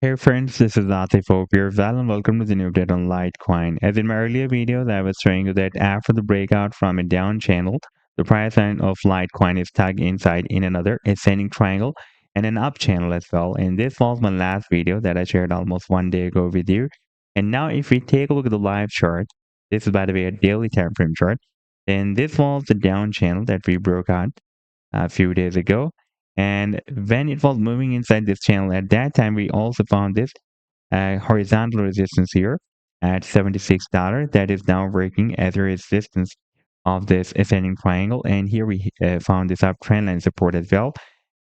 Hey friends, this is Atif here, and welcome to the new update on Litecoin. As in my earlier video, I was showing you that after the breakout from a down channel, the price line of Litecoin is stuck inside in another ascending triangle and an up channel as well. And this was my last video that I shared almost 1 day ago with you. And now if we take a look at the live chart, this is by the way a daily time frame chart, then this was the down channel that we broke out a few days ago. And when it was moving inside this channel, at that time, we also found this horizontal resistance here at $76 that is now working as a resistance of this ascending triangle. And here we found this uptrend line support as well.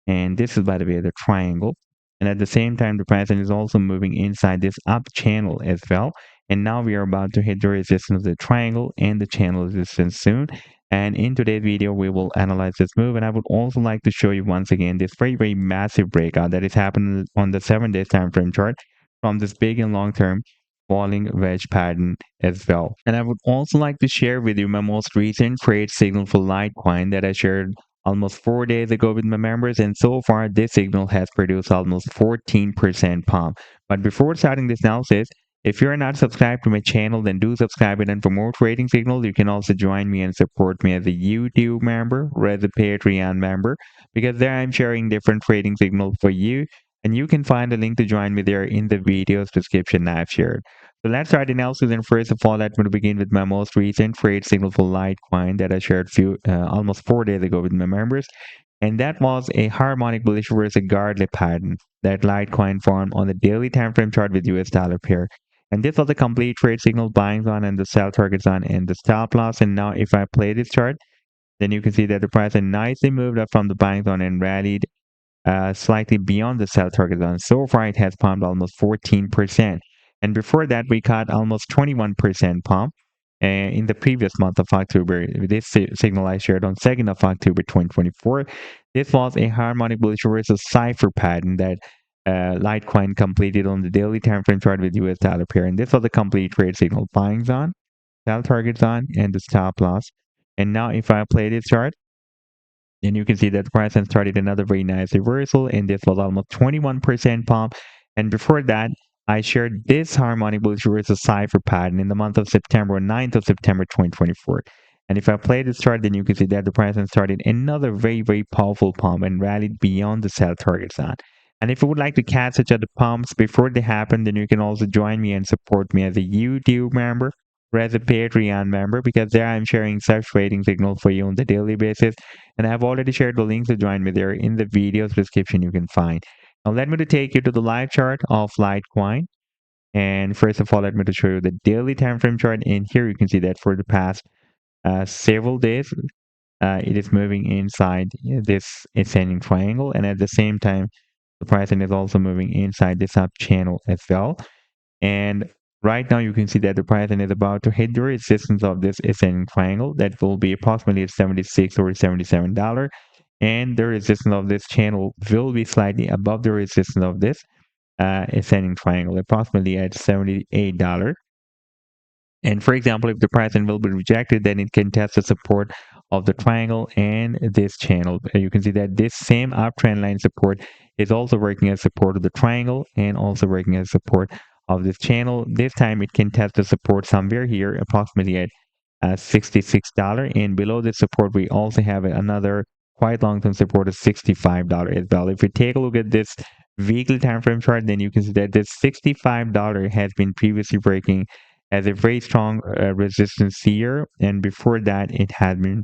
And this is, by the way, the triangle. And at the same time, the price is also moving inside this up channel as well. And now we are about to hit the resistance of the triangle and the channel resistance soon. And in today's video, we will analyze this move. And I would also like to show you once again this very massive breakout that is happening on the 7 day time frame chart from this big and long-term falling wedge pattern as well. And I would also like to share with you my most recent trade signal for Litecoin that I shared almost 4 days ago with my members, and so far this signal has produced almost 14% pump. But before starting this analysis, if you're not subscribed to my channel, then do subscribe it. And for more trading signals, you can also join me and support me as a YouTube member or as a Patreon member, because there I'm sharing different trading signals for you. And you can find a link to join me there in the video's description I've shared. So let's start the analysis. And first of all, I'm going to begin with my most recent trade signal for Litecoin that I shared almost 4 days ago with my members. And that was a harmonic bullish reverse Gartley pattern that Litecoin formed on the daily time frame chart with US dollar pair. And this was a complete trade signal, buying on and the sell targets on and the stop loss. And now if I play this chart, then you can see that the price had nicely moved up from the buying zone and rallied slightly beyond the sell target zone. So far, it has pumped almost 14%. And before that, we caught almost 21% pump in the previous month of October. This signal I shared on 2nd of October 2024. This was a harmonic bullish reversal cipher pattern that Litecoin completed on the daily time frame chart with US dollar pair. And this was a complete trade signal, buying on, sell targets on, and the stop loss. And now if I play this chart, and you can see that the price has started another very nice reversal, and this was almost 21% pump. And before that, I shared this harmonic bullish reversal cipher pattern in the month of September, 9th of September 2024. And if I play this chart, then you can see that the price has started another very powerful pump and rallied beyond the sell target zone. And if you would like to catch such other pumps before they happen, then you can also join me and support me as a YouTube member or as a Patreon member, because there I'm sharing such trading signals for you on the daily basis. And I've already shared the links to join me there in the video's description you can find. Now let me to take you to the live chart of Litecoin. And first of all, let me to show you the daily time frame chart. And here you can see that for the past several days, it is moving inside this ascending triangle. And at the same time, the pricing is also moving inside this up channel as well. And right now you can see that the pricing is about to hit the resistance of this ascending triangle that will be approximately at 76 or $77. And the resistance of this channel will be slightly above the resistance of this ascending triangle, approximately at $78. And for example, if the pricing will be rejected, then it can test the support of the triangle and this channel. You can see that this same uptrend line support is also working as support of the triangle and also working as support of this channel. This time it can test the support somewhere here, approximately at $66. And below this support, we also have another quite long-term support of $65 as well. If we take a look at this weekly time frame chart, then you can see that this $65 has been previously breaking as a very strong resistance here, and before that it had been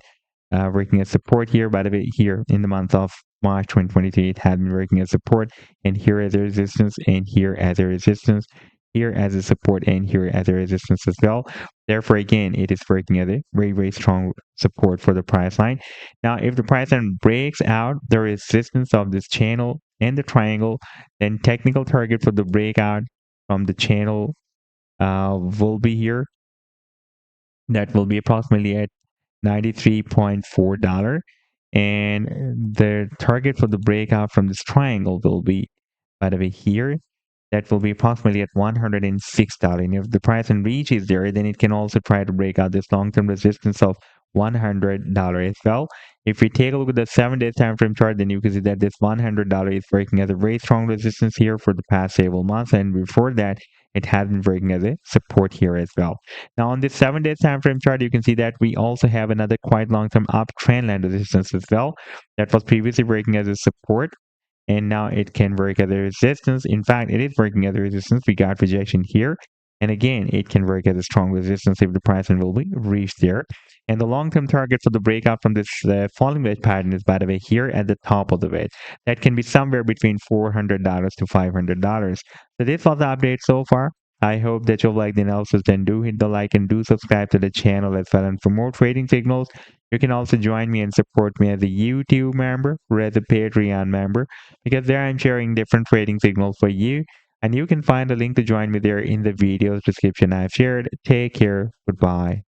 working as support here. By the way, here in the month of March 2023, it had been working as support, and here as a resistance, and here as a resistance, here as a support, and here as a resistance as well. Therefore, again, it is working as a very strong support for the price line. Now, if the price line breaks out the resistance of this channel and the triangle, then technical target for the breakout from the channel will be here. That will be approximately at $93.4. And the target for the breakout from this triangle will be, by the way, here. That will be approximately at $106. And if the price and reach is there, then it can also try to break out this long-term resistance of $100 as well. If we take a look at the 7-day time frame chart, then you can see that this $100 is breaking as a very strong resistance here for the past several months, and before that, it has been breaking as a support here as well. Now, on this 7-day time frame chart, you can see that we also have another quite long-term uptrend line resistance as well that was previously breaking as a support, and now it can work as a resistance. In fact, it is working as a resistance. We got rejection here, and again, it can work as a strong resistance if the price will be reached there. And the long-term target for the breakout from this falling wedge pattern is, by the way, here at the top of the wedge. That can be somewhere between $400 to $500. So this was the update so far. I hope that you'll like the analysis. Then do hit the like and do subscribe to the channel as well. And for more trading signals, you can also join me and support me as a YouTube member or as a Patreon member, because there I'm sharing different trading signals for you. And you can find a link to join me there in the video's description I've shared. Take care. Goodbye.